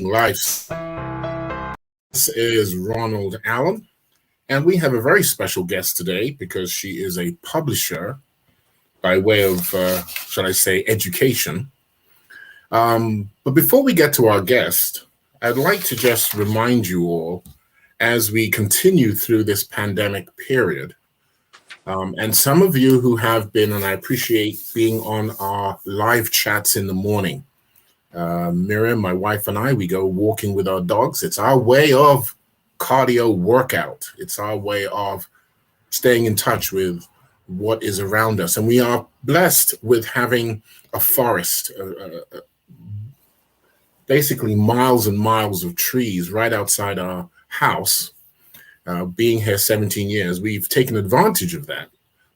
Life. This is Ronald Allen, and we have a very special guest today because she is a publisher by way of, shall I say, education. But before we get to our guest, I'd like to just remind you all as we continue through this pandemic period, and some of you who have been, and I appreciate being on our live chats in the morning. Miriam, my wife, and I, we go walking with our dogs. It's our way of cardio workout. It's our way of staying in touch with what is around us. And we are blessed with having a forest, basically miles and miles of trees right outside our house. Being here 17 years, we've taken advantage of that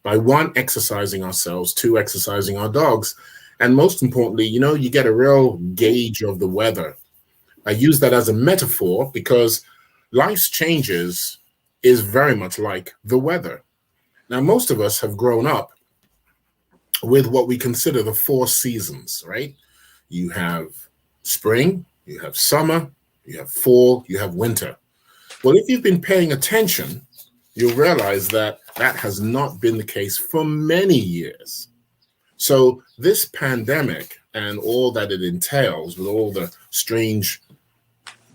by one, exercising ourselves, two, exercising our dogs. And most importantly, you get a real gauge of the weather. I use that as a metaphor because life's changes is very much like the weather. Now, most of us have grown up with what we consider the four seasons, right? You have spring, you have summer, you have fall, you have winter. Well, if you've been paying attention, you'll realize that that has not been the case for many years. So this pandemic and all that it entails with all the strange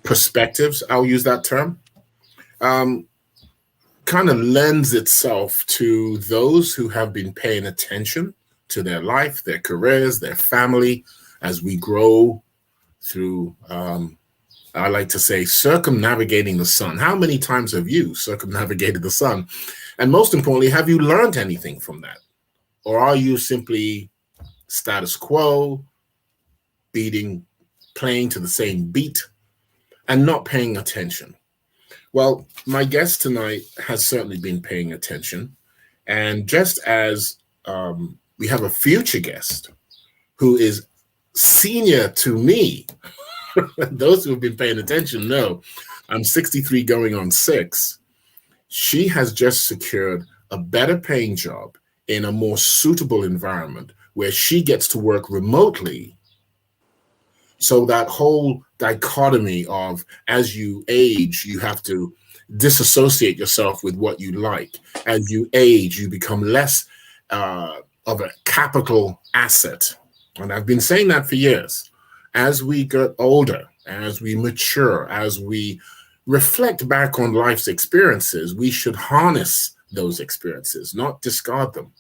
perspectives, I'll use that term, kind of lends itself to those who have been paying attention to their life, their careers, their family, as we grow through, I like to say, circumnavigating the sun. How many times have you circumnavigated the sun? And most importantly, have you learned anything from that? Or are you simply status quo, playing to the same beat and not paying attention? Well, my guest tonight has certainly been paying attention. And just as we have a future guest who is senior to me, those who have been paying attention know I'm 63 going on 6. She has just secured a better paying job in a more suitable environment where she gets to work remotely. So that whole dichotomy of as you age, you have to disassociate yourself with what you like. As you age, you become less of a capital asset. And I've been saying that for years. As we get older, as we mature, as we reflect back on life's experiences, we should harness those experiences, not discard them.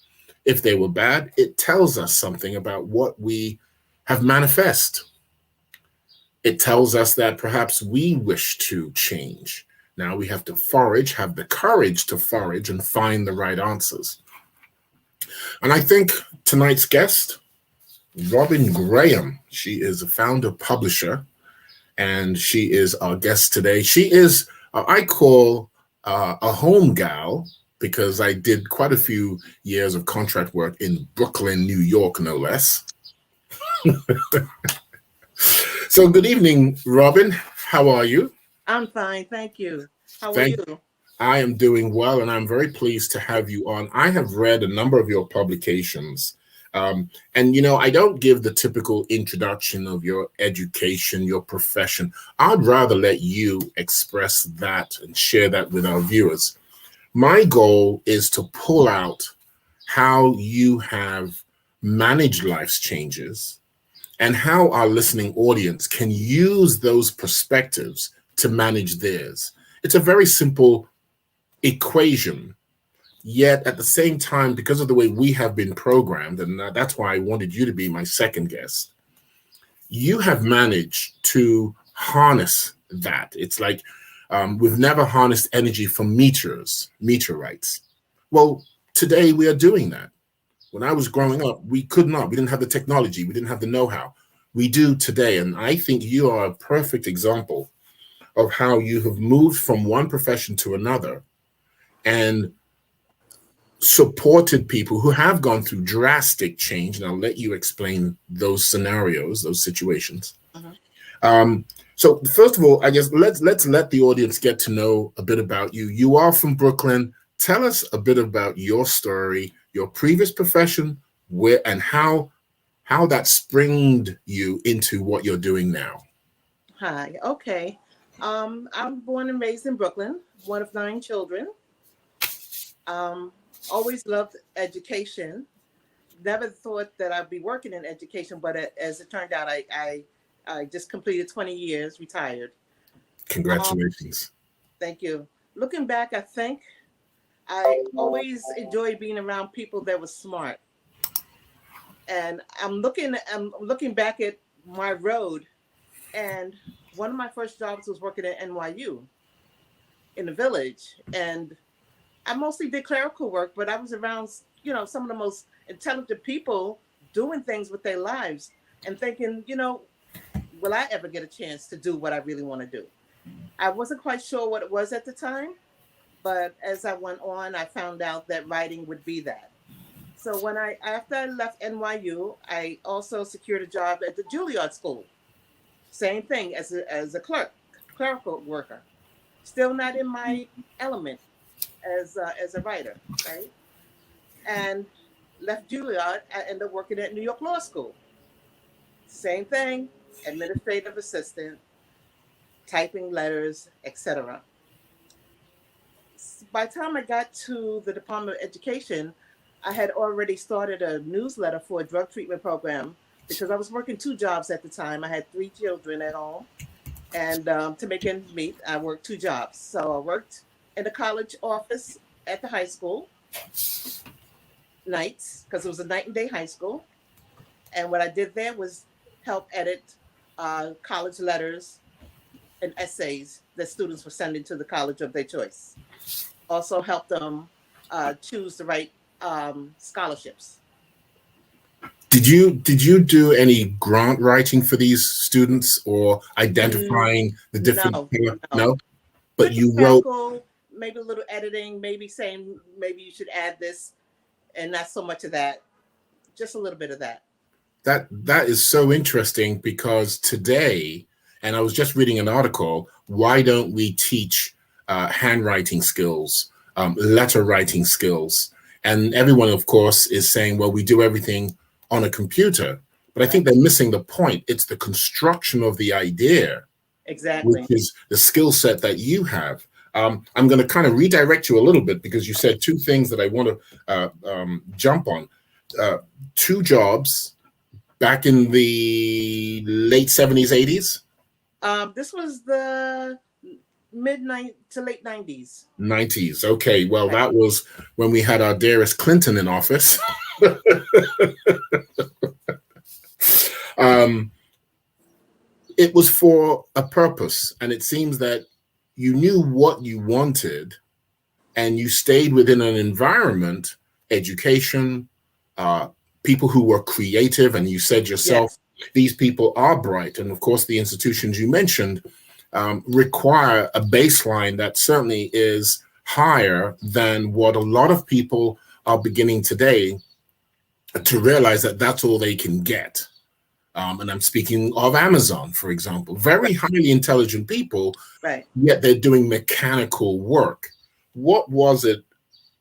If they were bad, it tells us something about what we have manifest. It tells us that perhaps we wish to change. Now we have to forage, have the courage to forage and find the right answers. And I think tonight's guest, Robin Graham, she is a founder, publisher, and she is our guest today. She is, I call a home gal, because I did quite a few years of contract work in Brooklyn, New York, no less. So good evening, Robin. How are you? I'm fine, thank you. How are you? I am doing well, and I'm very pleased to have you on. I have read a number of your publications. And, I don't give the typical introduction of your education, your profession. I'd rather let you express that and share that with our viewers. My goal is to pull out how you have managed life's changes and how our listening audience can use those perspectives to manage theirs. It's a very simple equation, yet at the same time, because of the way we have been programmed, and that's why I wanted you to be my second guest, you have managed to harness that. It's like we've never harnessed energy from meteorites. Well, today we are doing that. When I was growing up, we could not. We didn't have the technology. We didn't have the know-how. We do today. And I think you are a perfect example of how you have moved from one profession to another and supported people who have gone through drastic change. And I'll let you explain those scenarios, those situations. So first of all, I guess let's let the audience get to know a bit about you. You are from Brooklyn. Tell us a bit about your story, your previous profession, and how that springed you into what you're doing now. Hi. Okay. I'm born and raised in Brooklyn, one of 9 children. Um, Always loved education. Never thought that I'd be working in education, but as it turned out, I just completed 20 years, retired. Um, Congratulations. Thank you. Looking back, I think I always enjoyed being around people that were smart. And I'm looking back at my road, and one of my first jobs was working at NYU in the village, and I mostly did clerical work, but I was around, some of the most intelligent people doing things with their lives and thinking, will I ever get a chance to do what I really want to do? I wasn't quite sure what it was at the time, but as I went on, I found out that writing would be that. So after I left NYU, I also secured a job at the Juilliard School. Same thing as a clerical worker. Still not in my element as a writer, right? And left Juilliard. I ended up working at New York Law School. Same thing, administrative assistant, typing letters, etc. By the time I got to the Department of Education, I had already started a newsletter for a drug treatment program because I was working 2 jobs at the time. I had 3 children at home, and to make ends meet, I worked 2 jobs. So I worked in the college office at the high school nights because it was a night and day high school. And what I did there was help edit college letters and essays that students were sending to the college of their choice. Also help them choose the right scholarships. Did you do any grant writing for these students or Mm, identifying the different? no, no. No, but Pretty you wrote clerical, maybe a little editing, maybe saying maybe you should add this and not so much of that, just a little bit of that. that. That is so interesting because today, and I was just reading an article. Why don't we teach handwriting skills, letter writing skills? And everyone, of course, is saying, well, we do everything on a computer. But I think Right. they're missing the point. It's the construction of the idea, which Exactly. is the skill set that you have. I'm going to kind of redirect you a little bit because you said two things that I want to jump on. Uh, 2 jobs back in the late 70s, 80s, This was the mid to late 90s. 90s. Okay, well, Right. that was when we had our dearest Clinton in office. um, it was for a purpose, and it seems that you knew what you wanted and you stayed within an environment, education, uh, people who were creative, and you said yourself, Yes. these people are bright. And of course, the institutions you mentioned require a baseline that certainly is higher than what a lot of people are beginning today to realize that that's all they can get. And I'm speaking of Amazon, for example, Right. very highly intelligent people, Right. yet they're doing mechanical work. What was it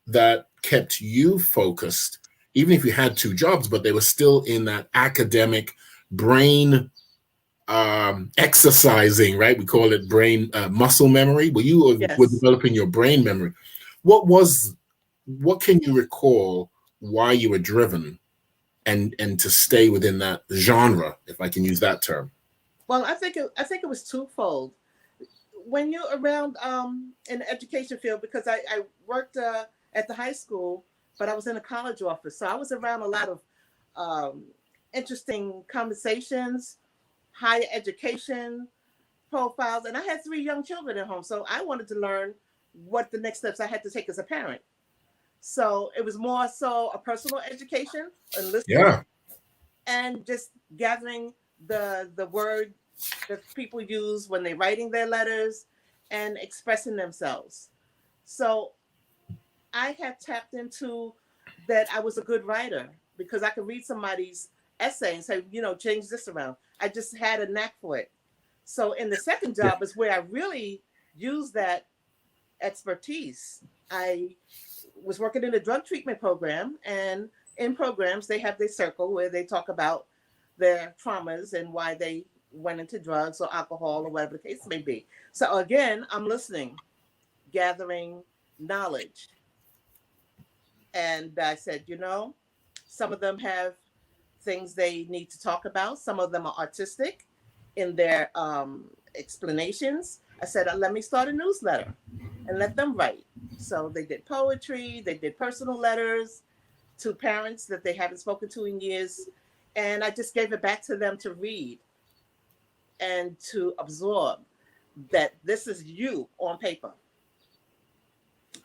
that kept you focused, even if you had 2 jobs, but they were still in that academic brain exercising, right? We call it brain muscle memory. Well, you were Yes. developing your brain memory. What was, what can you recall why you were driven and to stay within that genre, if I can use that term? Well, I think it was twofold. When you're around in the education field, because I worked at the high school, but I was in a college office, so I was around a lot of um, interesting conversations, higher education profiles, and I had 3 young children at home, so I wanted to learn what the next steps I had to take as a parent. So it was more so a personal education and listening Yeah. and just gathering the word that people use when they're writing their letters and expressing themselves. So I had tapped into that I was a good writer because I could read somebody's essay and say, change this around. I just had a knack for it. So in the second Yeah. job is where I really used that expertise. I was working in a drug treatment program, and in programs they have their circle where they talk about their traumas and why they went into drugs or alcohol or whatever the case may be. So again, I'm listening, gathering knowledge. And I said, some of them have things they need to talk about. Some of them are artistic in their explanations. I said, let me start a newsletter and let them write. So they did poetry, they did personal letters to parents that they haven't spoken to in years. And I just gave it back to them to read and to absorb that this is you on paper.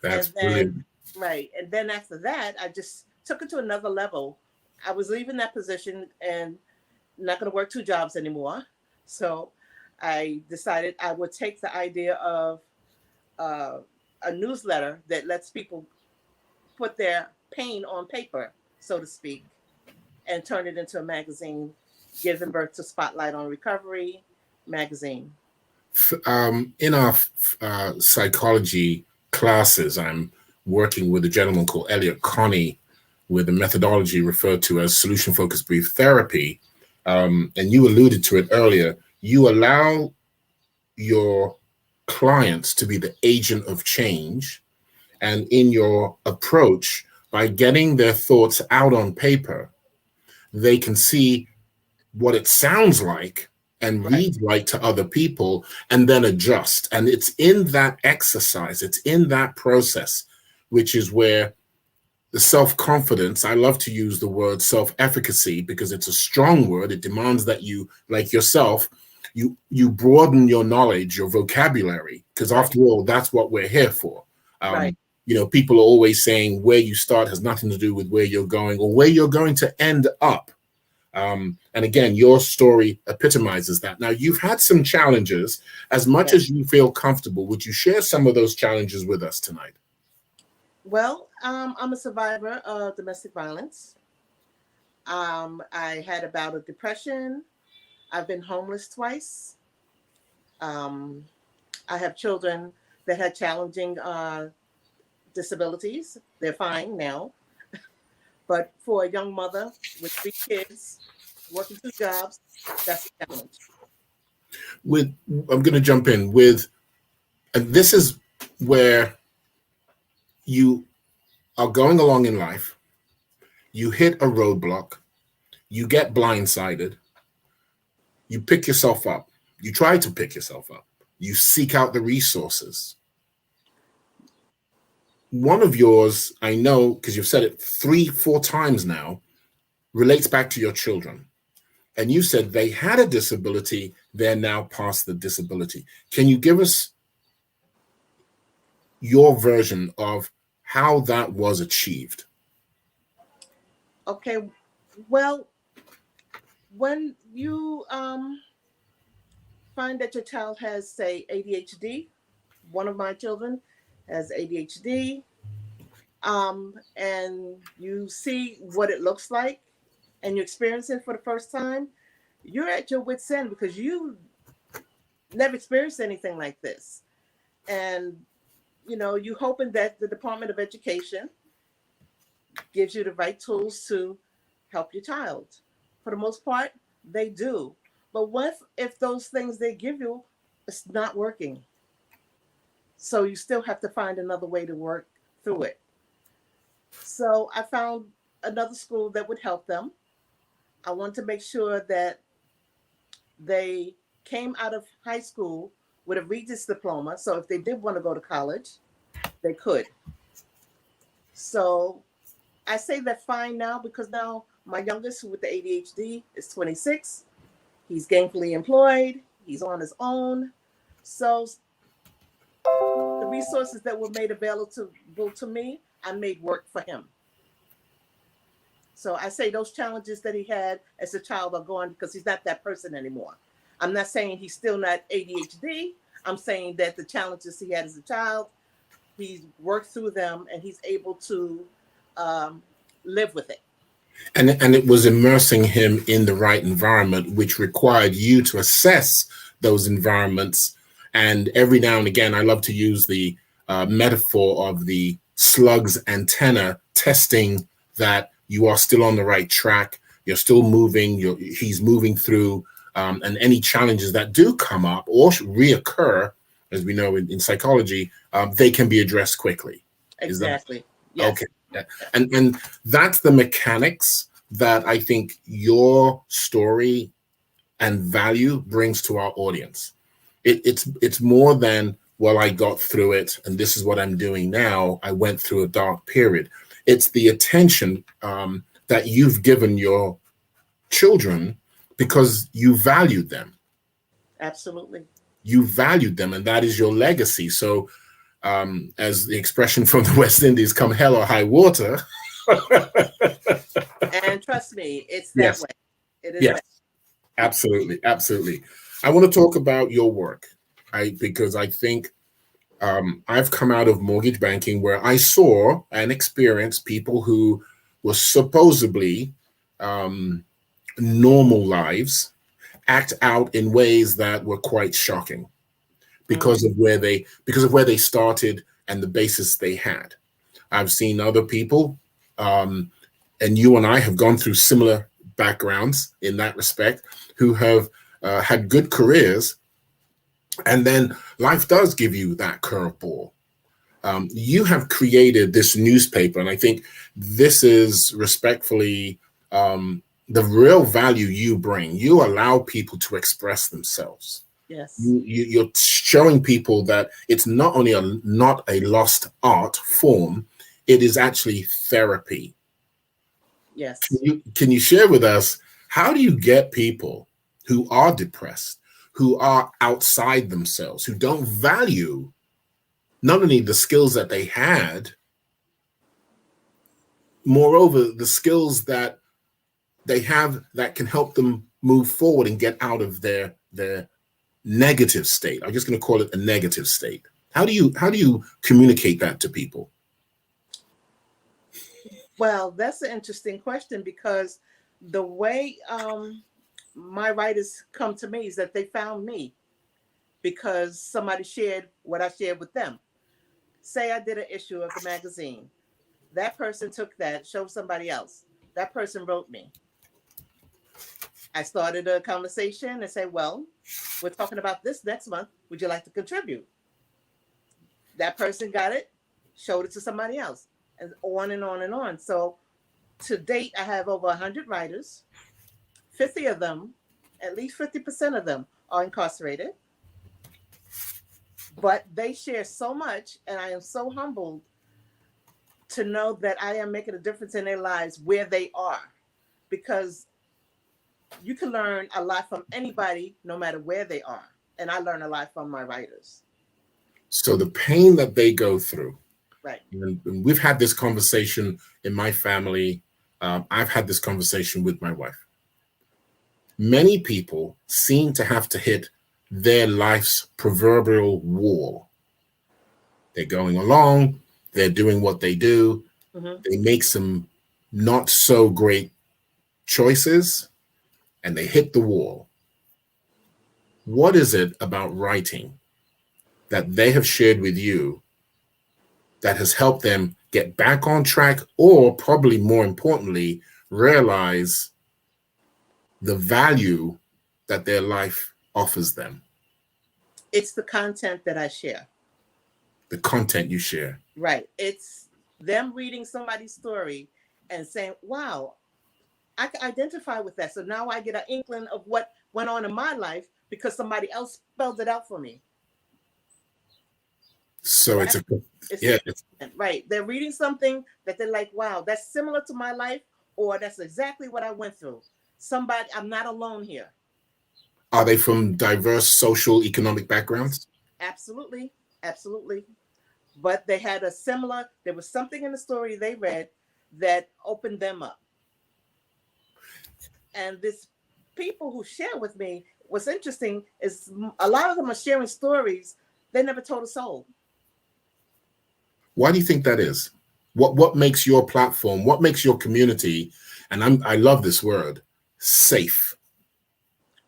That's And then, brilliant. right. And then after that, I just took it to another level. I was leaving that position and not going to work two jobs anymore. So I decided I would take the idea of a newsletter that lets people put their pain on paper, so to speak, and turn it into a magazine, giving birth to Spotlight on Recovery magazine. In our psychology classes, I'm working with a gentleman called Elliot Connie with a methodology referred to as solution-focused brief therapy. And you alluded to it earlier. You allow your clients to be the agent of change. And in your approach, by getting their thoughts out on paper, they can see what it sounds like and Right. read like to other people and then adjust. And it's in that exercise, it's in that process, which is where the self-confidence, I love to use the word self-efficacy because it's a strong word. It demands that you, like yourself, you broaden your knowledge, your vocabulary, because Right. after all, that's what we're here for. Right. People are always saying where you start has nothing to do with where you're going or where you're going to end up. And again, your story epitomizes that. Now, you've had some challenges. As much Yes. as you feel comfortable, would you share some of those challenges with us tonight? Well, I'm a survivor of domestic violence. I had a bout of depression. I've been homeless twice. Um, I have children that had challenging disabilities. They're fine now. But for a young mother with three kids, working two jobs, that's a challenge. I'm going to jump in with, and this is where you are going along in life, you hit a roadblock, you get blindsided, you pick yourself up, you try to pick yourself up, you seek out the resources. One of yours, I know, because you've said it 3-4 times now, relates back to your children. And you said they had a disability, they're now past the disability. Can you give us your version of how that was achieved? Okay, well, when you find that your child has, say, ADHD, one of my children has ADHD, and you see what it looks like and you experience it for the first time, you're at your wit's end because you never experienced anything like this. And, you hoping that the Department of Education gives you the right tools to help your child. For the most part, they do. But what if those things they give you is not working? So you still have to find another way to work through it. So I found another school that would help them. I want to make sure that they came out of high school with a Regents diploma. So if they did want to go to college, they could. So I say that fine now because now my youngest with the ADHD is 26. He's gainfully employed. He's on his own. So the resources that were made available to me, I made work for him. So I say those challenges that he had as a child are gone because he's not that person anymore. I'm not saying he's still not ADHD. I'm saying that the challenges he had as a child, he's worked through them and he's able to live with it. And it was immersing him in the right environment, which required you to assess those environments. And every now and again, I love to use the metaphor of the slug's antenna, testing that you are still on the right track. You're still moving. He's moving through and any challenges that do come up or reoccur, as we know in psychology, they can be addressed quickly. Is that Exactly. Yes. okay? Yeah. And that's the mechanics that I think your story and value brings to our audience. It's more than, well, I got through it and this is what I'm doing now. I went through a dark period. It's the attention that you've given your children because you valued them. Absolutely. You valued them, and that is your legacy. So, as the expression from the West Indies, come hell or high water. And trust me, it's that Yes, way. It is yes, that. absolutely, absolutely. I want to talk about your work, because I think I've come out of mortgage banking where I saw and experienced people who were supposedly normal lives act out in ways that were quite shocking Mm. because of where they started and the basis they had. I've seen other people, and you and I have gone through similar backgrounds in that respect, who have had good careers, and then life does give you that curveball. You have created this newspaper, and I think this is respectfully the real value you bring. You allow people to express themselves. Yes. You're showing people that it's not only not a lost art form, it is actually therapy. Yes. Can you share with us, how do you get people who are depressed, who are outside themselves, who don't value not only the skills that they had, moreover, the skills that they have that can help them move forward and get out of their negative state? I'm just going to call it a negative state. How do you communicate that to people? Well, that's an interesting question because the way my writers come to me is that they found me because somebody shared what I shared with them. Say I did an issue of the magazine. That person took that, showed somebody else. That person wrote me. I started a conversation and said, well, we're talking about this next month. Would you like to contribute? That person got it, showed it to somebody else, and on and on and on. So to date, I have over 100 writers. 50 of them, at least 50% of them, are incarcerated. But they share so much, and I am so humbled to know that I am making a difference in their lives where they are. Because you can learn a lot from anybody, no matter where they are. And I learn a lot from my writers. So the pain that they go through, Right. and we've had this conversation in my family. I've had this conversation with my wife. Many people seem to have to hit their life's proverbial wall. They're going along, they're doing what they do, Mm-hmm. they make some not so great choices, and they hit the wall. What is it about writing that they have shared with you that has helped them get back on track, or probably more importantly, realize the value that their life offers them? It's the content that I share. The content you share. Right. It's them reading somebody's story and saying, wow, I can identify with that. So now I get an inkling of what went on in my life because somebody else spelled it out for me. So That it's the yeah, content, right. They're reading something that they're like, wow, that's similar to my life, or that's exactly what I went through. Somebody, I'm not alone here. are they from diverse social economic backgrounds? Absolutely. Absolutely. But they had a similar, there was something in the story they read that opened them up. And this people who share with me, what's interesting is a lot of them are sharing stories they never told a soul. Why do you think that is? What makes your platform, what makes your community, and I love this word, safe?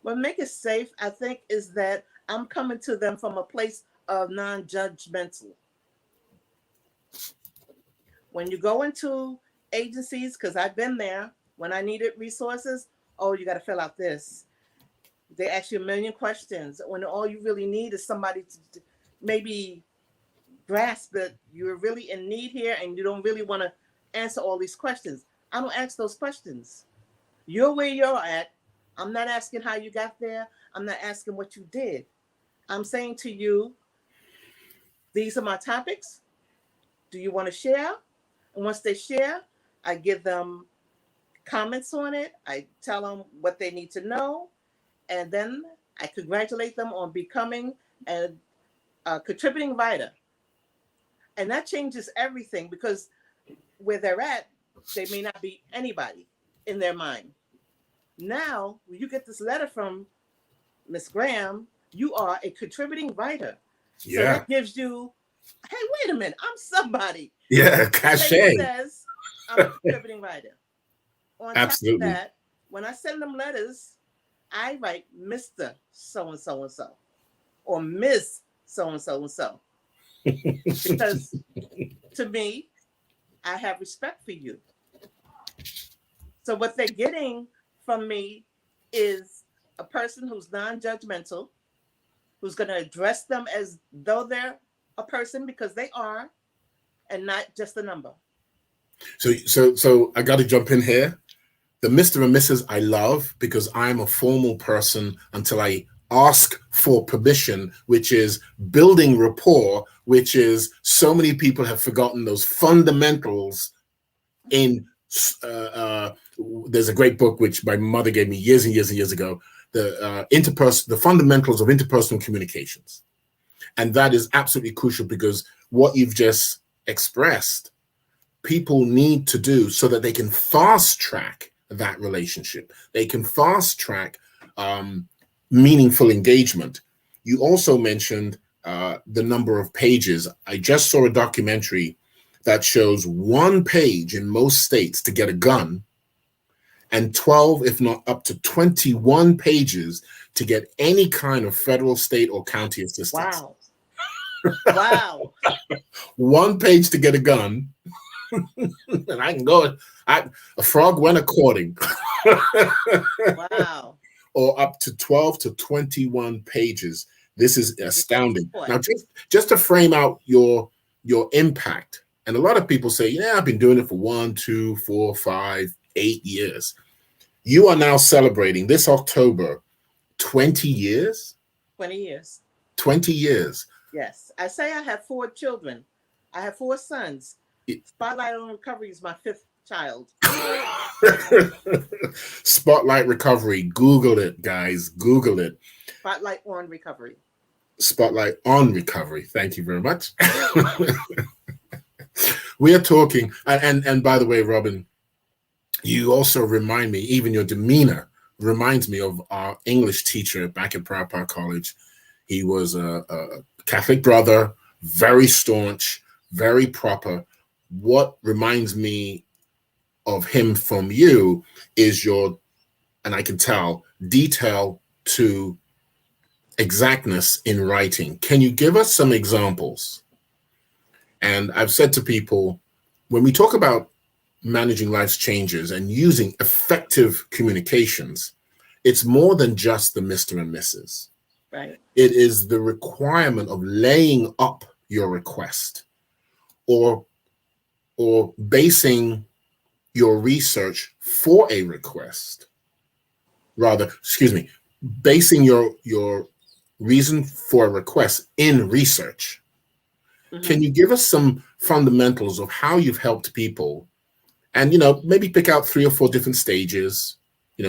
What makes it safe, I think, is that I'm coming to them from a place of non-judgmental. When you go into agencies, because I've been there, when I needed resources, oh, you got to fill out this. They ask you a million questions when all you really need is somebody to maybe grasp that you're really in need here and you don't really want to answer all these questions. I don't ask those questions. You're where you're at. I'm not asking how you got there. I'm not asking what you did. I'm saying to you, these are my topics. Do you want to share? And once they share, I give them comments on it. I tell them what they need to know. And then I congratulate them on becoming a contributing writer. And that changes everything because where they're at, they may not be anybody in their mind. Now, when you get this letter from Miss Graham, you are a contributing writer. So Yeah. that gives you, hey, wait a minute, I'm somebody. Yeah, The paper cachet. says I'm a contributing writer. On Absolutely. top of that, when I send them letters, I write Mr. So and so and so or Miss So and so and so. Because to me, I have respect for you. So what they're getting from me is a person who's non-judgmental, who's going to address them as though they're a person because they are, and not just a number. So I got to jump in here. The Mr. and Mrs. I love because I'm a formal person until I ask for permission, which is building rapport, which is so many people have forgotten those fundamentals in there's a great book which my mother gave me years and years and years ago, the fundamentals of interpersonal communications. And that is absolutely crucial because what you've just expressed, people need to do so that they can fast track that relationship. They can fast track meaningful engagement. You also mentioned the number of pages. I just saw a documentary that shows 1 page in most states to get a gun and 12, if not up to 21 pages to get any kind of federal, state, or county assistance. Wow. Wow. 1 page to get a gun. And I can go, a frog went a courting. Wow. Or up to 12 to 21 pages. This is astounding. Now, just to frame out your impact, and a lot of people say, yeah, I've been doing it for 1, 2, 4, 5, 8 years. You are now celebrating this October 20 years? 20 years. 20 years. Yes. I say I have 4 children. I have 4 sons. Spotlight on Recovery is my 5th child. Spotlight Recovery. Google it, guys. Google it. Spotlight on Recovery. Spotlight on Recovery. Thank you very much. We are talking, and by the way, Robin, you also remind me, even your demeanor reminds me of our English teacher back at Rapport College. He was a Catholic brother, very staunch, very proper. What reminds me of him from you is your, and I can tell, detail to exactness in writing. Can you give us some examples? And I've said to people, when we talk about managing life's changes and using effective communications, it's more than just the Mr. and Mrs. Right. It is the requirement of laying up your request or basing your research for a request. Rather, excuse me, basing your reason for a request in research. Mm-hmm. Can you give us some fundamentals of how you've helped people? And, maybe pick out 3 or 4 different stages,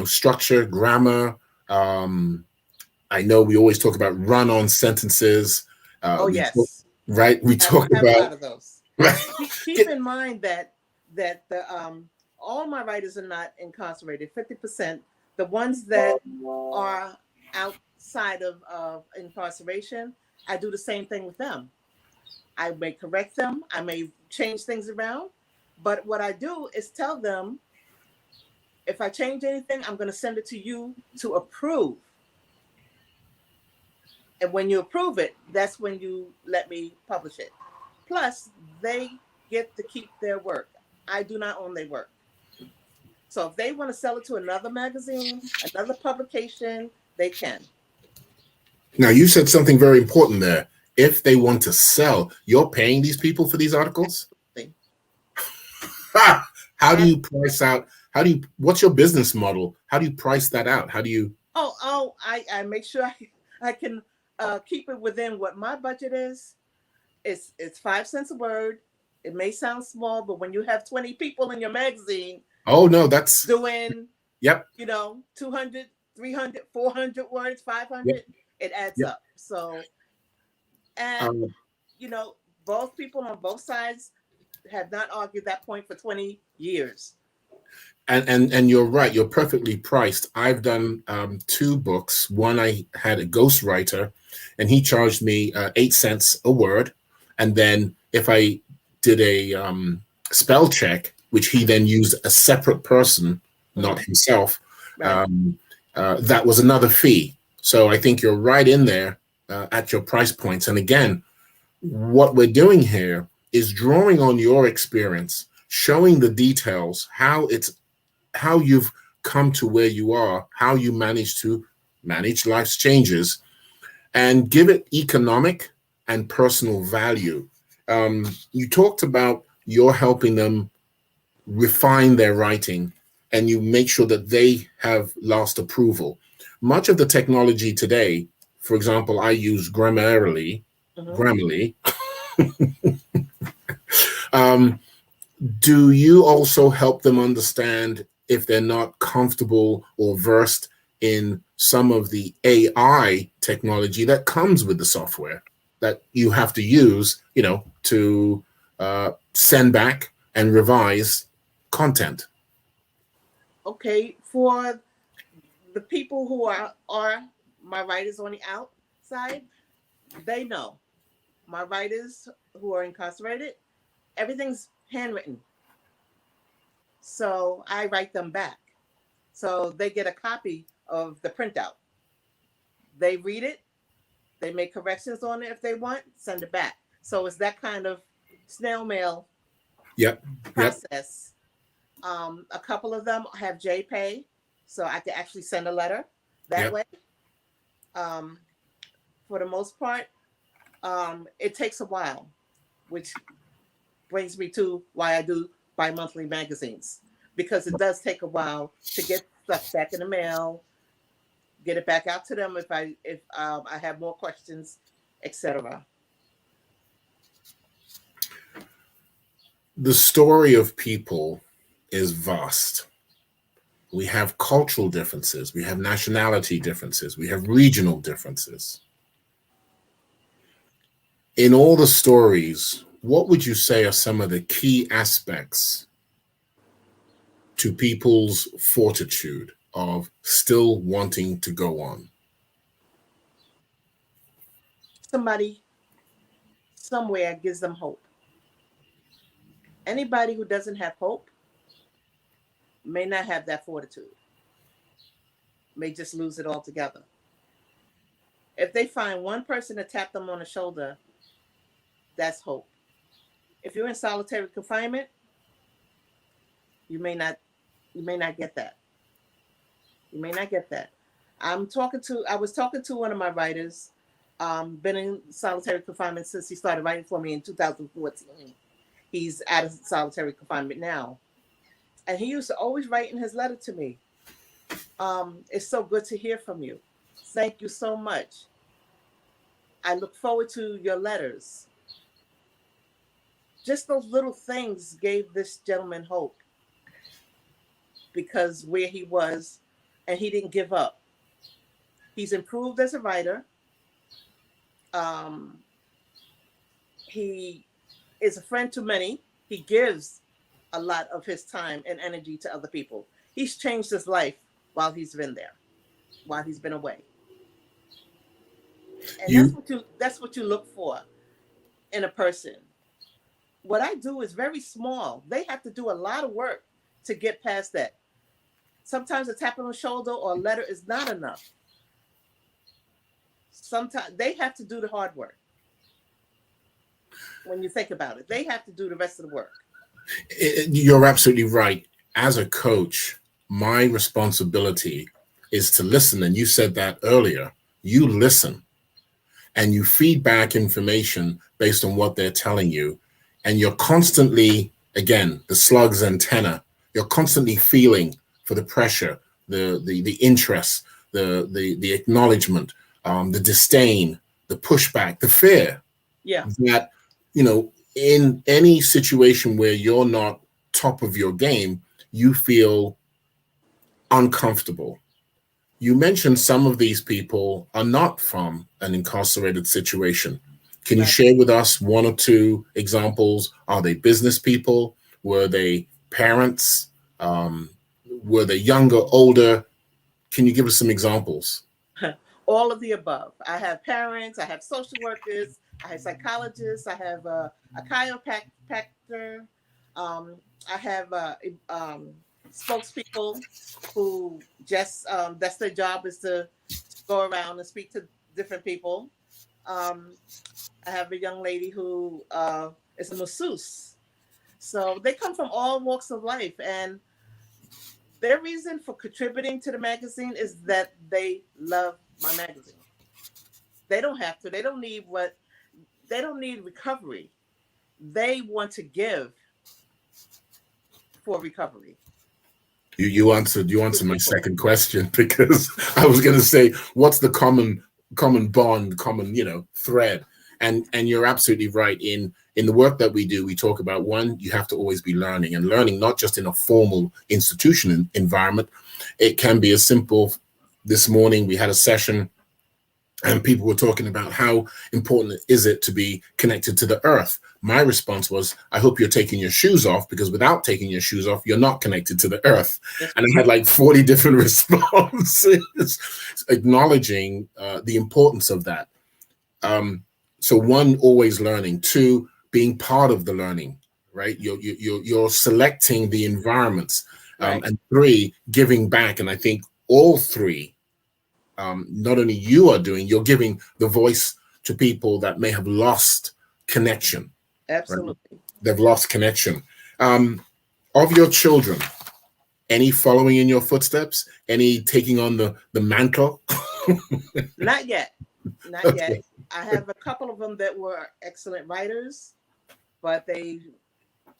structure, grammar. I know we always talk about run-on sentences. Yes. Right. We talk about a lot of those. Right. Keep in mind that the all my writers are not incarcerated. 50%, the ones that are outside of incarceration, I do the same thing with them. I may correct them. I may change things around. But what I do is tell them, if I change anything, I'm going to send it to you to approve. And when you approve it, that's when you let me publish it. Plus, they get to keep their work. I do not own their work. So if they want to sell it to another magazine, another publication, They can. Now, you said something very important there. If they want to sell, you're paying these people for these articles? Absolutely. Ha! How do Ab- you price out? What's your business model? How do you price that out? How do you? I make sure I can keep it within what my budget is. It's 5 cents a word. It may sound small, but when you have 20 people in your magazine Oh, no, that's, doing, yep, 200, 300, 400 words, yep, 500, it adds yep. up. So, and, Um, you know, both people on both sides have not argued that point for 20 years. and you're right. You're perfectly priced. I've done two books. One, I had a ghostwriter, and he charged me 8 cents a word. And then if I did a spell check, which he then used a separate person, not Hmm. himself, Right. um, that was another fee. So I think you're right in there at your price points. And again, what we're doing here is drawing on your experience, showing the details, how you've come to where you are, how you manage to manage life's changes, and give it economic and personal value. You talked about you're helping them refine their writing and you make sure that they have last approval. Much of the technology today, for example, I use Hmm. Grammarly. Um, do you also help them understand if they're not comfortable or versed in some of the AI technology that comes with the software that you have to use, to send back and revise content? Okay. For the people who are my writers on the outside, they know. My writers who are incarcerated, everything's handwritten. So I write them back. So they get a copy of the printout. They read it, they make corrections on it if they want, send it back. So it's that kind of snail mail Yep, yep, process. A couple of them have JPay, so I can actually send a letter that yep. way. Um, for the most part, it takes a while, which brings me to why I do bi-monthly magazines, because it does take a while to get stuff back in the mail, get it back out to them if I have more questions, etc. The story of people is vast. We have cultural differences, we have nationality differences, we have regional differences. In all the stories, what would you say are some of the key aspects to people's fortitude of still wanting to go on? Somebody somewhere gives them hope. Anybody who doesn't have hope may not have that fortitude, may just lose it altogether. If they find one person to tap them on the shoulder, that's hope. If you're in solitary confinement, you may not you may not get that. You may not get that. I was talking to one of my writers, been in solitary confinement since he started writing for me in 2014. He's out of solitary confinement now. And he used to always write in his letter to me, it's so good to hear from you. Thank you so much. I look forward to your letters. Just those little things gave this gentleman hope, because where he was, and he didn't give up. He's improved as a writer. Um, he is a friend to many. He gives a lot of his time and energy to other people. He's changed his life while he's been there, while he's been away. And You that's what you look for in a person. What I do is very small. They have to do a lot of work to get past that. Sometimes a tap on the shoulder or a letter is not enough. Sometimes they have to do the hard work. When you think about it, they have to do the rest of the work. you're absolutely right. As a coach, my responsibility is to listen. And you said that earlier. You listen and you feed back information based on what they're telling you. And you're constantly, again, the slug's antenna, you're constantly feeling for the pressure, the interest, the acknowledgement, the disdain, the pushback, the fear. Yeah. That, in any situation where you're not top of your game, you feel uncomfortable. You mentioned some of these people are not from an incarcerated situation. Can you Right. share with us one or two examples? Are they business people? Were they parents? Um, were they younger, older? Can you give us some examples? All of the above. I have parents, I have social workers, I have psychologists, I have a chiropractor, I have spokespeople who just that's their job is to go around and speak to different people. Um, I have a young lady who is a masseuse. So they come from all walks of life, and their reason for contributing to the magazine is that they love my magazine. They don't have to. They don't need recovery. They want to give for recovery You answered to my people. second question because I was going to say what's the common bond, common thread, and you're absolutely right. In the work that we do, we talk about, one, you have to always be learning, and learning not just in a formal institution environment. It can be as simple. This morning we had a session and people were talking about how important is it to be connected to the earth. My response was, I hope you're taking your shoes off, because without taking your shoes off, you're not connected to the earth. That's And I had like 40 different responses acknowledging the importance of that. So one, always learning. Two, being part of the learning, right? You're selecting the environments. right. And three, giving back. And I think all three, not only you are doing, you're giving the voice to people that may have lost connection, right? Absolutely. They've lost connection. Um, of your children, any following in your footsteps? Any taking on the mantle? Not yet. Not yet. Okay, I have a couple of them that were excellent writers, but they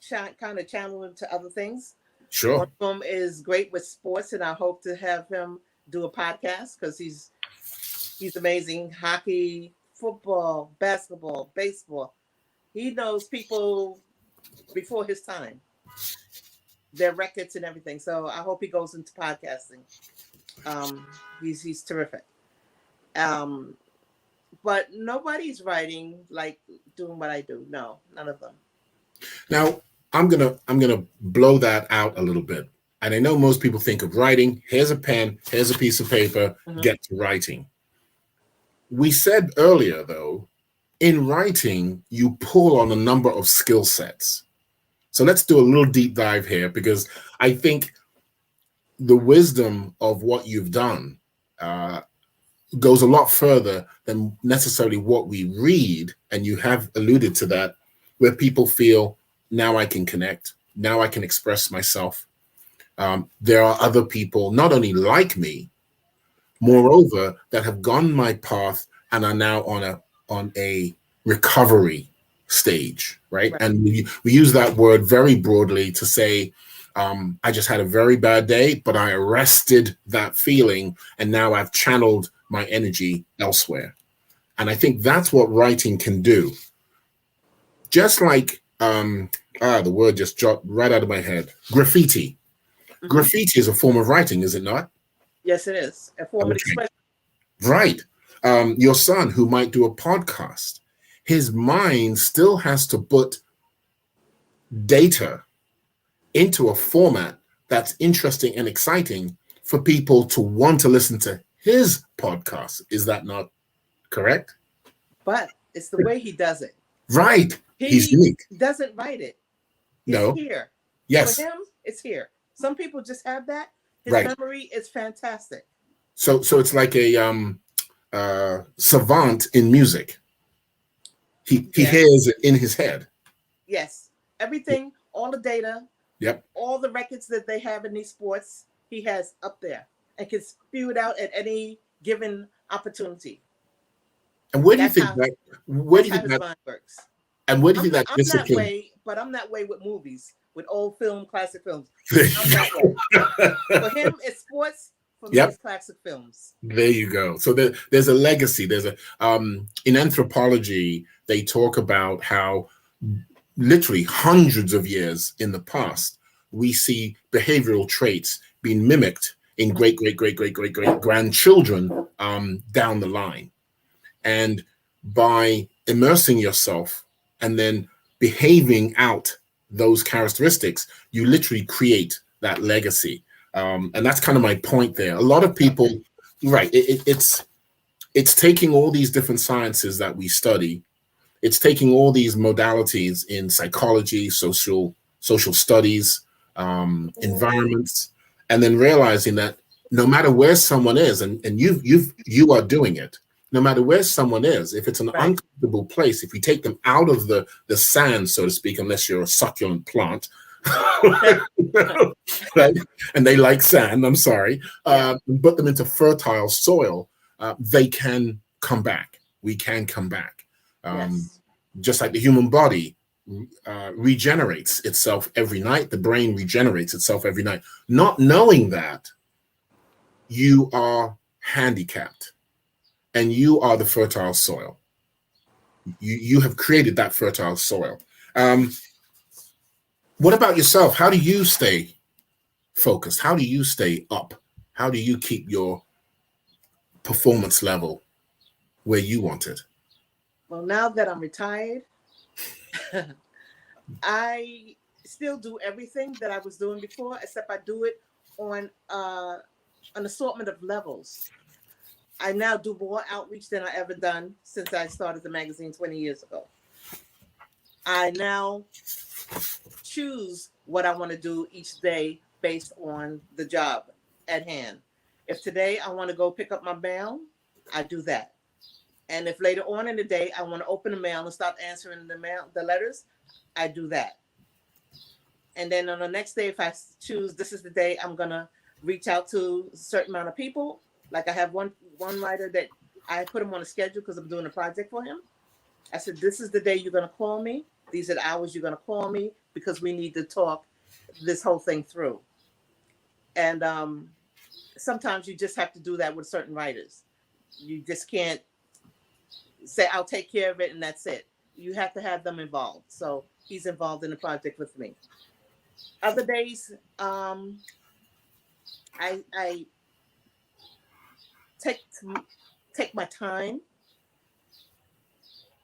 kind of channeled into other things. One sure. of them is great with sports, and I hope to have him do a podcast because he's amazing. Hockey, football, basketball, baseball. He knows people before his time, their records and everything. So I hope he goes into podcasting. He's terrific. Um, but nobody's writing like doing what I do. No, none of them. Now I'm gonna blow that out a little bit. And I know most people think of writing. Here's a pen. Here's a piece of paper. Mhm. Get to writing. We said earlier, though, in writing, you pull on a number of skill sets. So let's do a little deep dive here, because I think the wisdom of what you've done uh, goes a lot further than necessarily what we read. And you have alluded to that, where people feel, now I can connect, now I can express myself. There are other people, not only like me, Right. moreover, that have gone my path and are now on a recovery stage, right? Right. And we use that word very broadly to say, I just had a very bad day, but I arrested that feeling, and now I've channeled my energy elsewhere. And I think that's what writing can do. Just like the word just dropped right out of my head. Graffiti. Hmm. Graffiti is a form of writing, is it not? Yes, it is a form of Okay. expression. Right. Your son, who might do a podcast, his mind still has to put data into a format that's interesting and exciting for people to want to listen to his podcast. Is that not correct? But it's the way he does it. Right. He's He unique. doesn't write it. It's No. here. For Yes. him, it's here. Some people just have that. His Right. memory is fantastic. So it's like a savant in music. He Yes. hears it in his head. Yes. Everything, all the data, Yep. all the records that they have in these sports, he has up there. and can spew it out at any given opportunity. And where do you That's think how that? Where do that's you how think his that? mind works. And where do you I'm think not, that I'm that discipline? way, but I'm that way with movies, with old film, classic films. I'm that way. For him, it's sports. For me, Yep. it's classic films. There you go. So there's a legacy. There's a in anthropology they talk about how literally hundreds of years in the past we see behavioral traits being mimicked in great grandchildren down the line, and by immersing yourself and then behaving out those characteristics, you literally create that legacy. And that's kind of my point there. A lot of people, Okay. right? It's taking all these different sciences that we study. It's taking all these modalities in psychology, social studies, environments, and then realizing that no matter where someone is, and you are doing it, no matter where someone is, if it's an Right. uncomfortable place, if you take them out of the sand, so to speak, unless you're a succulent plant, right? And they like sand, I'm sorry, Yeah. and put them into fertile soil, they can come back. We can come back. Um, Yes. just like the human body regenerates itself every night, the brain regenerates itself every night. Not knowing that, you are handicapped and you are the fertile soil. You have created that fertile soil. Um, what about yourself? How do you stay focused? How do you stay up? How do you keep your performance level where you want it? Well, now that I'm retired, I still do everything that I was doing before, except I do it on an assortment of levels. I now do more outreach than I ever done since I started the magazine 20 years ago. I now choose what I want to do each day based on the job at hand. If today I want to go pick up my mail, I do that. And if later on in the day I want to open the mail and start answering the letters, I do that. And then on the next day, if I choose this is the day I'm gonna reach out to a certain amount of people, like I have one writer that I put him on a schedule because I'm doing a project for him. I said, this is the day you're gonna call me. These are the hours you're gonna call me because we need to talk this whole thing through. And sometimes you just have to do that with certain writers. You just can't say I'll take care of it and that's it. You have to have them involved. So he's involved in the project with me. Other days, I take take my time,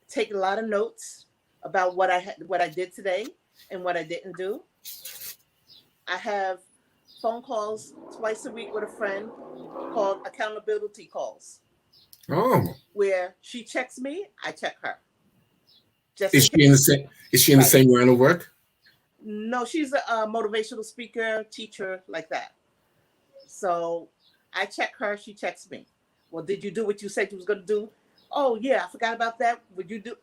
take a lot of notes about what I did today and what I didn't do. I have phone calls twice a week with a friend called accountability calls, Oh, where she checks me, I check her, just is in she in the case. same? Is she in the Right. same line of work? No, she's a motivational speaker, teacher, like that. So I check her, she checks me. Well, did you do what you said you was going to do? Oh, yeah, I forgot about that. Would you do?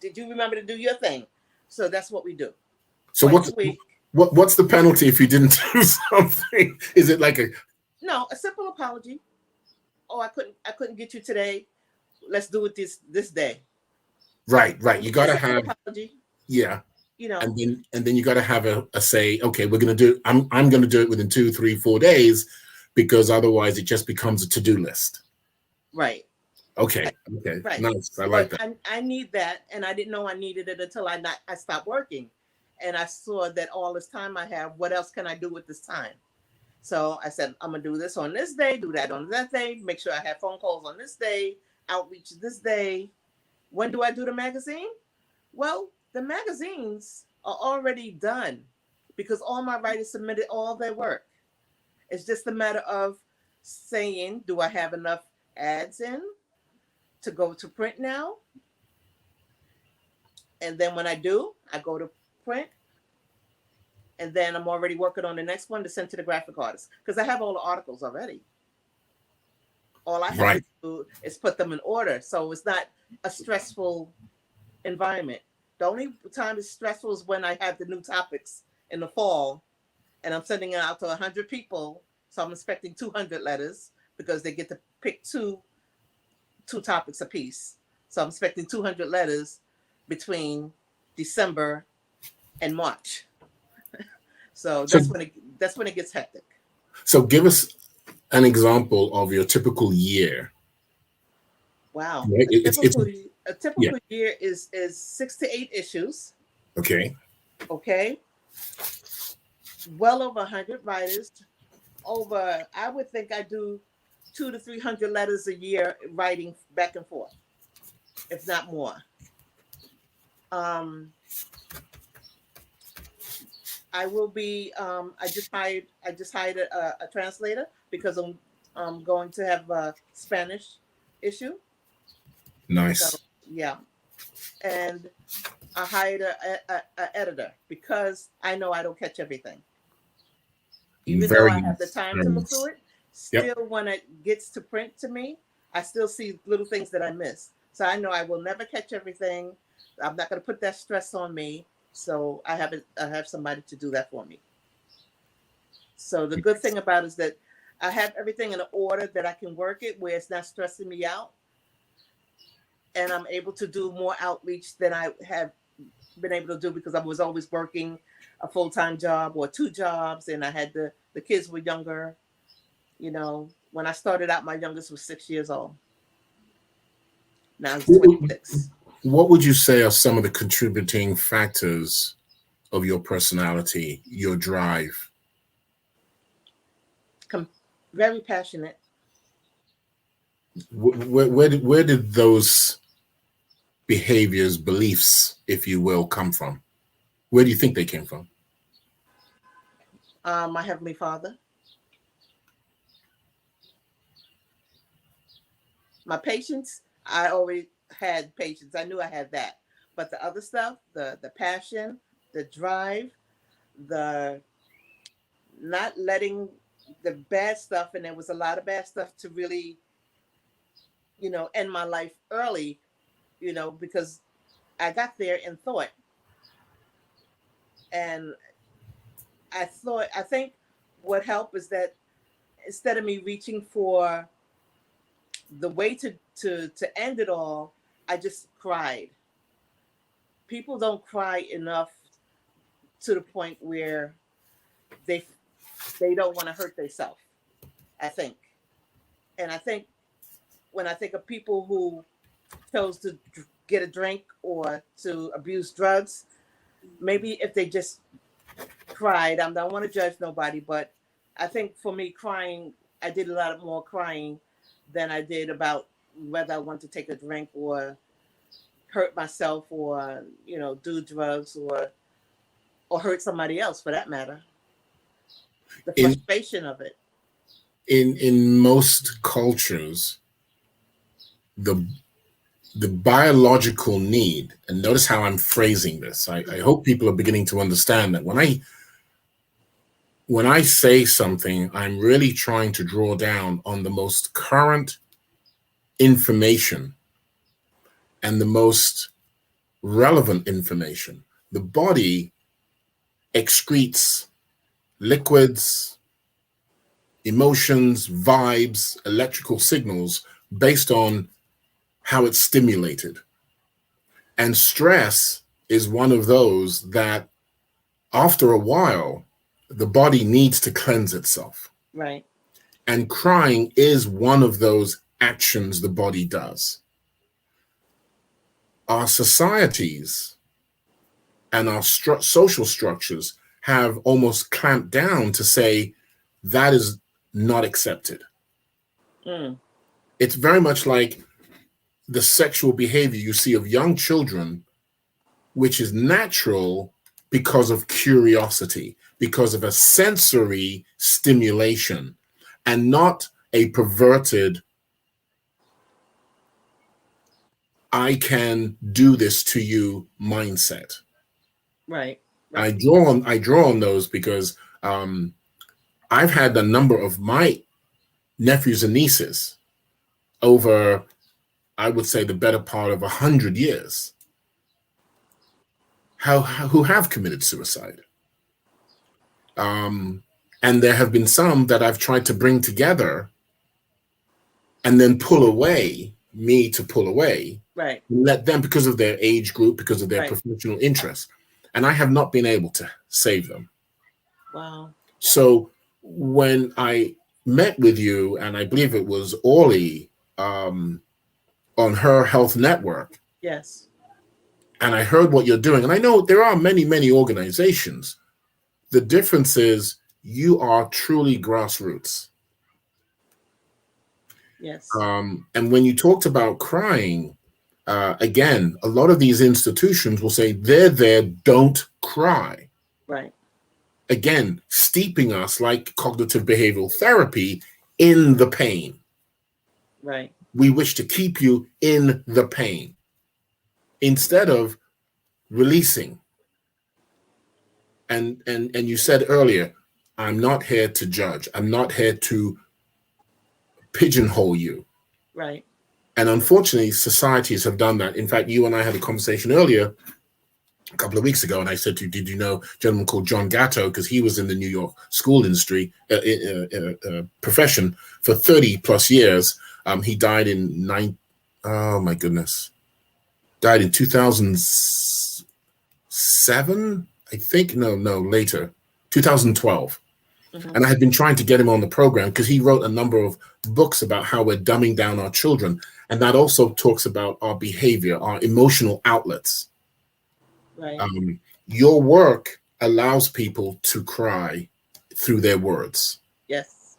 Did you remember to do your thing? So that's what we do So twice a week. what's the penalty if you didn't do something? Is it like a No, a simple apology. Oh, I couldn't get you today. Let's do it this day. right? You Just a gotta simple have, apology. yeah, You know, and then you gotta have a say. Okay, we're gonna do. I'm gonna do it within 2, 3, 4 days, because otherwise it just becomes a to do list. right, Okay, right. nice. I like But that. I need that, and I didn't know I needed it until I stopped working, and I saw that all this time I have. What else can I do with this time? So I said, I'm gonna do this on this day, do that on that day, make sure I have phone calls on this day, outreach this day. When do I do the magazine? Well, the magazines are already done because all my writers submitted all their work. It's just a matter of saying, do I have enough ads in to go to print now? And then when I do, I go to print, and then I'm already working on the next one to send to the graphic artist because I have all the articles already. All I have to Right, do is put them in order. So it's not a stressful environment. The only time it's stressful is when I have the new topics in the fall and I'm sending it out to 100 people. So I'm expecting 200 letters because they get to pick two topics apiece. So I'm expecting 200 letters between December and March. So So, that's when it gets hectic. so give us an example of your typical year. Wow. Right? It's A yeah. typical year is 6 to 8 issues. Okay. Okay. Well over 100 writers. Over, I would think I do 200 to 300 letters a year writing back and forth, if not more. Um, I will be. I just hired a translator because I'm going to have a Spanish issue. So Nice. yeah, and I hired a editor because I know I don't catch everything. Even though Very I have the nice. time Very to look through nice. it, Yep. still when it gets to print to me, I still see little things that I miss. So I know I will never catch everything. I'm not going to put that stress on me. So I have somebody to do that for me. So the good thing about it is that I have everything in an order that I can work it where it's not stressing me out, and I'm able to do more outreach than I have been able to do because I was always working a full time job or two jobs, and I had the kids were younger. You know, when I started out, my youngest was 6 years old. Now he's What would 26. what would you say are some of the contributing factors of your personality, your drive? Very passionate. Where did those behaviors, beliefs, if you will, come from? Where do you think they came from? My heavenly Father, my patience. I always had patience. I knew I had that, but the other stuff, the passion, the drive, the not letting the bad stuff, and there was a lot of bad stuff to really, end my life early. Because I got there in thought, and I think what helped is that instead of me reaching for the way to end it all, I just cried. People don't cry enough to the point where they they don't want to hurt themselves. I think, and I think when I think of people who chose to get a drink or to abuse drugs, maybe if they just cried, I don't want to judge nobody, but I think for me, crying, I did a lot more crying than I did about whether I want to take a drink or hurt myself or do drugs or hurt somebody else for that matter. The In frustration of it. in most cultures, the the biological need, and notice how I'm phrasing this. I hope people are beginning to understand that when I say something, I'm really trying to draw down on the most current information and the most relevant information. The body excretes liquids, emotions, vibes, electrical signals based on how it's stimulated. And stress is one of those that, after a while, the body needs to cleanse itself. Right. And crying is one of those actions the body does. Our societies and our social structures have almost clamped down to say that is not accepted. Mm. It's very much like the sexual behavior you see of young children, which is natural because of curiosity, because of a sensory stimulation, and not a perverted, I can do this to you mindset. Right. I Right. draw on I draw on those because I've had a number of my nephews and nieces over, I would say, the better part of 100 years, who have committed suicide. And there have been some that I've tried to bring together and then pull away, me to pull away, Right. let them, because of their age group, because of their Right. professional interests. And I have not been able to save them. Wow. So when I met with you, and I believe it was Orly on her health network, Yes. and I heard what you're doing, and I know there are many, many organizations. The difference is you are truly grassroots. Yes. And when you talked about crying, again, a lot of these institutions will say, they're there, don't cry. Right. Again, steeping us like cognitive behavioral therapy in the pain. Right. We wish to keep you in the pain instead of releasing. And you said earlier, I'm not here to judge. I'm not here to pigeonhole you. Right. And unfortunately, societies have done that. In fact, you and I had a conversation earlier a couple of weeks ago, and I said to you, did you know a gentleman called John Gatto? Because he was in the New York school industry profession for 30 plus years. He died in oh my goodness, died in 2007, I think. No, later, 2012. Mm-hmm. And I had been trying to get him on the program because he wrote a number of books about how we're dumbing down our children. And that also talks about our behavior, our emotional outlets. Right. Your work allows people to cry through their words. Yes.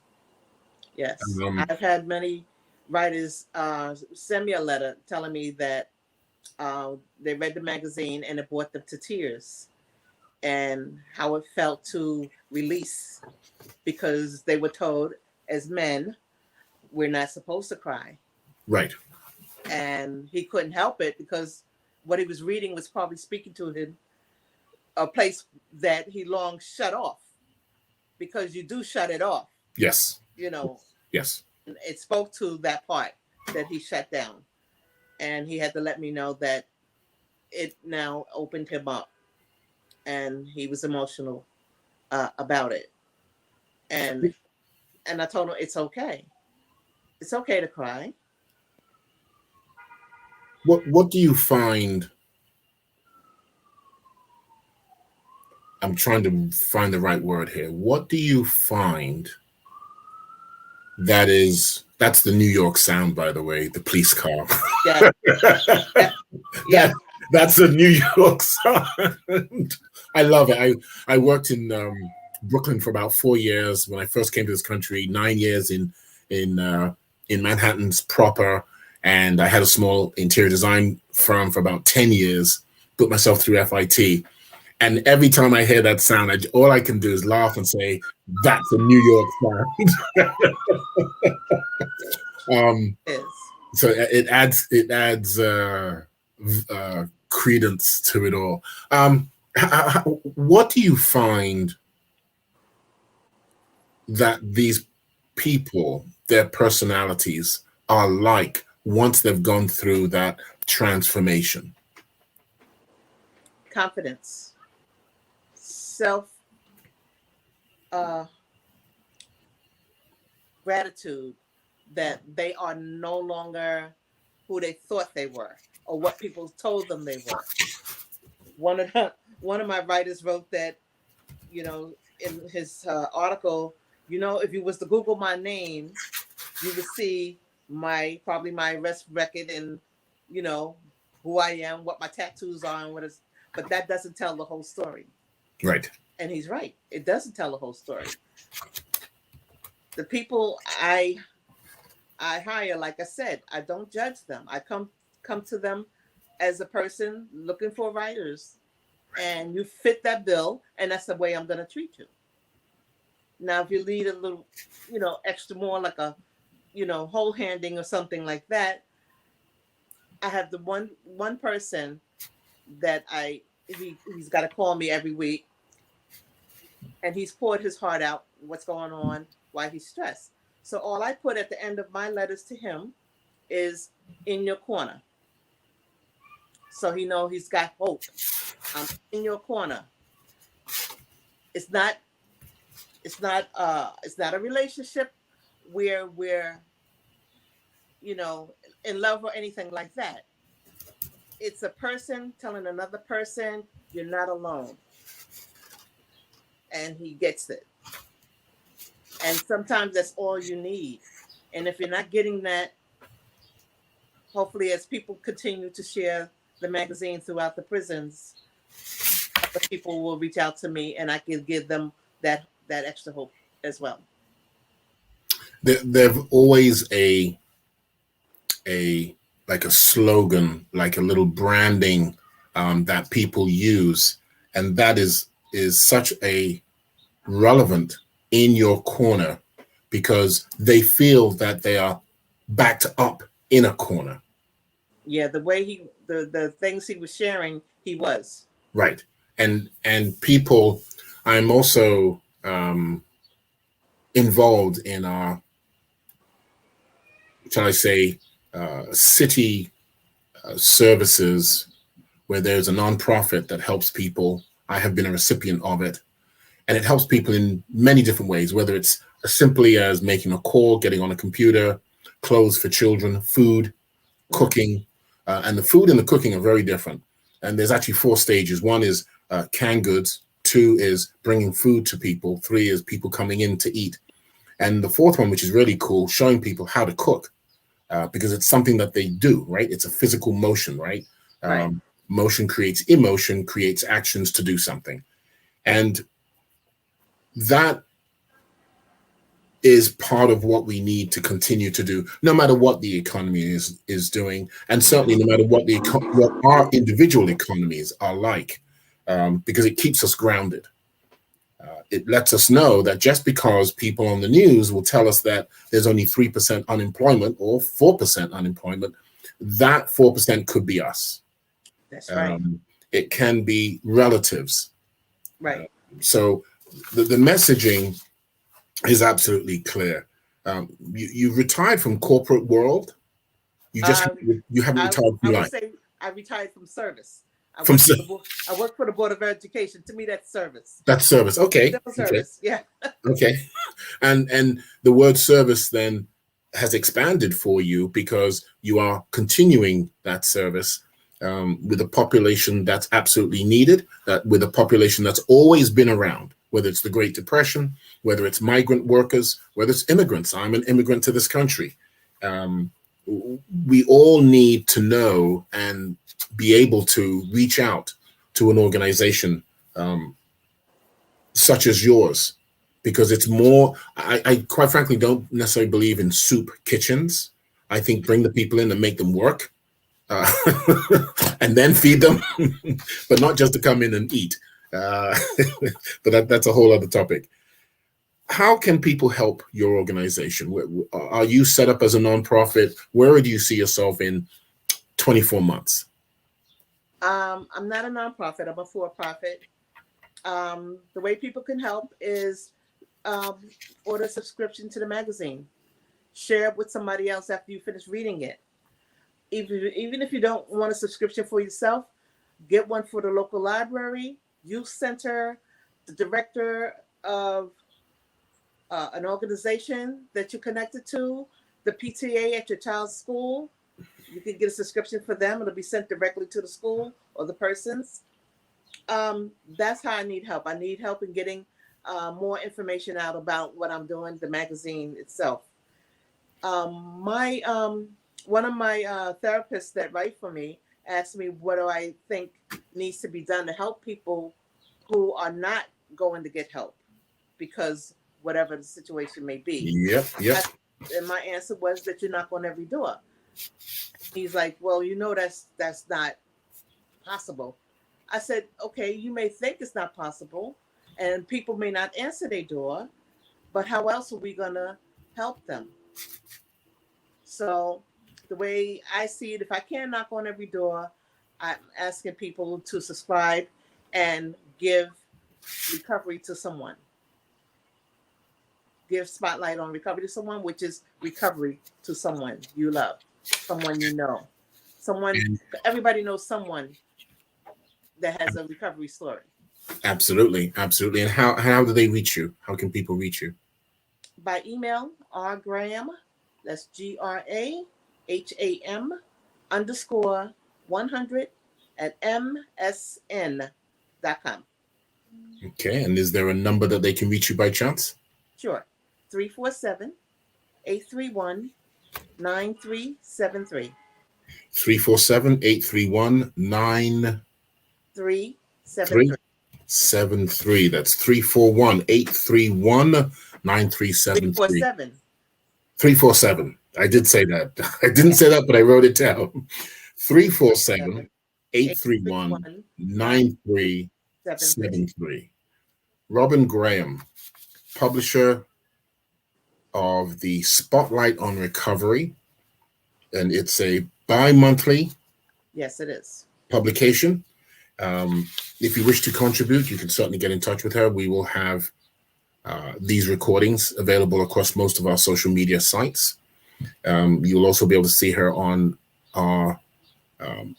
Yes. Um, I've had many writers send me a letter telling me that they read the magazine and it brought them to tears, and how it felt to release, because they were told as men we're not supposed to cry. right. And he couldn't help it because what he was reading was probably speaking to him, a place that he long shut off, because you do shut it off, Yes. you know. Yes. It spoke to that part that he shut down, and he had to let me know that it now opened him up, and he was emotional about it. And and I told him it's okay. It's okay to cry. What do you find? I'm trying to find the right word here. What do you find that's the New York sound, by the way, the police car. Yeah. Yeah. that that's a New York sound. I love it. I worked in Brooklyn for about 4 years when I first came to this country. 9 years in in Manhattan's proper, and I had a small interior design firm for about 10 years. Put myself through FIT, and every time I hear that sound, all I can do is laugh and say, "That's a New York sound." um, Yes. so it adds credence to it all. What do you find that these people, their personalities, are like once they've gone through that transformation? Confidence, self uh, gratitude, that they are no longer who they thought they were or what people told them they were. One of my writers wrote that, in his article, if you was to Google my name, you would see my arrest record, and you know who I am, what my tattoos are, and what is. But that doesn't tell the whole story. Right. And he's right. It doesn't tell the whole story. The people I hire, like I said, I don't judge them. I come to them as a person looking for writers, and you fit that bill, and that's the way I'm going to treat you. Now, if you lead a little, extra more like a, whole handing or something like that, I have the one person that he's got to call me every week, and he's poured his heart out, what's going on, why he's stressed. So all I put at the end of my letters to him is in your corner. So he know he's got hope. I'm in your corner. It's not It's not a relationship where we're, you know, in love or anything like that. It's a person telling another person you're not alone, and he gets it. And sometimes that's all you need. And if you're not getting that, hopefully, as people continue to share the magazine throughout the prisons, other people will reach out to me, and I can give them that extra hope as well. There's always a like a slogan, like a little branding that people use, and that is such a relevant in your corner because they feel that they are backed up in a corner. Yeah, the way the things he was sharing, he was. Right. And people, I'm also involved in our, shall I say, city services where there's a nonprofit that helps people. I have been a recipient of it, and it helps people in many different ways, whether it's as simply as making a call, getting on a computer, clothes for children, food, cooking, and the food and the cooking are very different. And there's actually 4 stages. One is canned goods. 2 is bringing food to people. 3 is people coming in to eat. And the 4th one, which is really cool, showing people how to cook because it's something that they do, right? It's a physical motion, right? Right. Motion creates emotion, creates actions to do something. And that is part of what we need to continue to do, no matter what the economy is doing, and certainly no matter what what our individual economies are like, because it keeps us grounded. It lets us know that just because people on the news will tell us that there's only 3% unemployment or 4% unemployment, that 4% could be us. That's right. It can be relatives. Right. So the messaging is absolutely clear. You retired from corporate world. You just Uh, you haven't retired I from would life. say I retired from service. From I work for the Board of Education. To me, that's service. that service. Okay, Civil okay, service. Yeah. okay. And the word service then has expanded for you because you are continuing that service with a population that's absolutely needed, with a population that's always been around, whether it's the Great Depression, whether it's migrant workers, whether it's immigrants. I'm an immigrant to this country. Um, we all need to know and be able to reach out to an organization such as yours, because it's more, I quite frankly don't necessarily believe in soup kitchens. I think bring the people in and make them work uh, and then feed them, but not just to come in and eat. Uh, but that's a whole other topic. How can people help your organization? Are you set up as a nonprofit? Where do you see yourself in 24 months? I'm not a nonprofit. I'm a for-profit. The way people can help is order a subscription to the magazine. Share it with somebody else after you finish reading it. Even if you don't want a subscription for yourself, get one for the local library, youth center, the director of an organization that you're connected to, the PTA at your child's school. You can get a subscription for them. It'll be sent directly to the school or the persons. That's how I need help. I need help in getting more information out about what I'm doing, the magazine itself. My One of my therapists that write for me asked me what do I think needs to be done to help people who are not going to get help because whatever the situation may be. Yep, yep. And my answer was that you knock on every door. He's like, well, that's not possible. I said, okay, you may think it's not possible, and people may not answer their door, but how else are we gonna help them? So the way I see it, if I can't knock on every door, I'm asking people to subscribe and give recovery to someone. Give spotlight on recovery to someone, which is recovery to someone you love, someone you know. Someone, everybody knows someone that has a recovery story. Absolutely, absolutely. And how do they reach you? How can people reach you? By email, rgraham, that's GRAHAM underscore 100 at msn.com. Okay, and is there a number that they can reach you by chance? Sure. 347 831 9373. 347-831 373. 9373. That's 341-831 9373. 347. 347. I did say that. I didn't say that, but I wrote it down. 347 831 831 9373. 9373. Robin Graham, publisher of the Spotlight on Recovery, and it's a bi-monthly Yes, it is. publication. If you wish to contribute, you can certainly get in touch with her. We will have these recordings available across most of our social media sites. You'll also be able to see her on our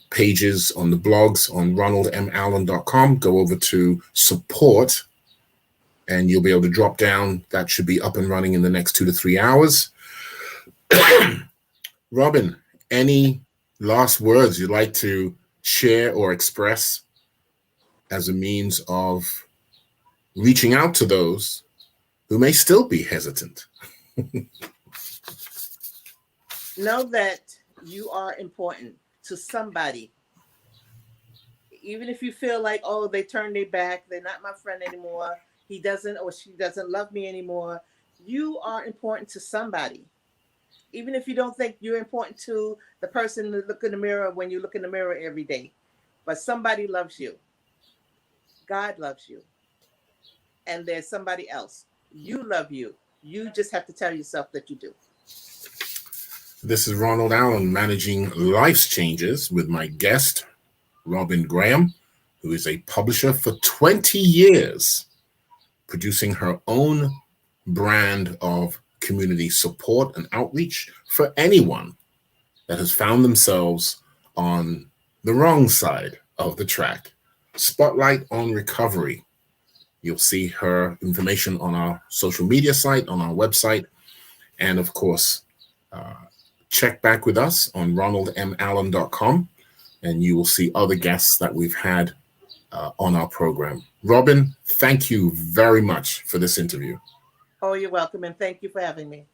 pages, on the blogs, on ronaldmallen.com. Go over to support, and you'll be able to drop down. That should be up and running in the next 2 to 3 hours. Robin, any last words you'd like to share or express as a means of reaching out to those who may still be hesitant? Know that you are important to somebody. Even if you feel like, oh, they turned their back, they're not my friend anymore, he doesn't or she doesn't love me anymore, you are important to somebody. Even if you don't think you're important to the person that look in the mirror when you look in the mirror every day, but somebody loves you. God loves you. And there's somebody else. You love you. You just have to tell yourself that you do. This is Ronald Allen, managing Life's Changes, with my guest, Robin Graham, who is a publisher for 20 years, producing her own brand of community support and outreach for anyone that has found themselves on the wrong side of the track. Spotlight on Recovery. You'll see her information on our social media site, on our website, and of course, check back with us on ronaldmallen.com, and you will see other guests that we've had on our program. Robin, thank you very much for this interview. Oh, you're welcome, and thank you for having me.